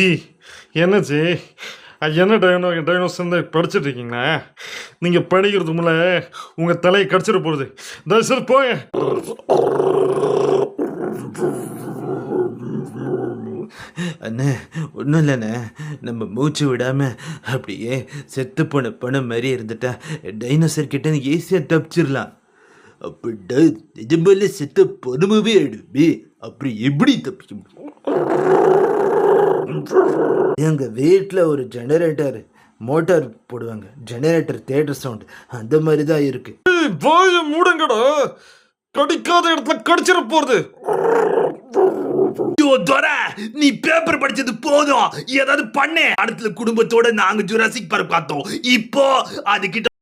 G என்ன G என்ன dinos படிச்சுட்டு இருக்கீங்களா? நீங்கள் படிக்கிறது முன்னே உங்கள் தலையை கடிச்சிட போகுது. தயவுசெய்து போங்க. அண்ணே ஒன்றும் இல்லைண்ணே, நம்ம மூச்சு விடாமல் அப்படியே செத்து போன பணம் மாதிரி இருந்துட்டா டைனோசர் கிட்ட ஈஸியாக தப்பிச்சிடலாம். அப்படி நிஜமால செத்த பணமாவே ஆயிடுமே, அப்படி எப்படி தப்பிக்க முடியும்? எங்கள் வீட்டில் ஒரு ஜெனரேட்டர் மோட்டார் போடுவாங்க, ஜெனரேட்டர் தேட்டர் சவுண்ட் அந்த மாதிரி தான் இருக்கு. வாய மூடுங்கடா, கடிக்காத இடத்துல கடிச்சிட போறது. நீ பேப்பர் படிச்சது போதும், ஏதாவது பண்ணு. அடுத்த குடும்பத்தோட நாங்க ஜுராசிக் பார்க் பார்த்தோம், இப்போ அது கிட்ட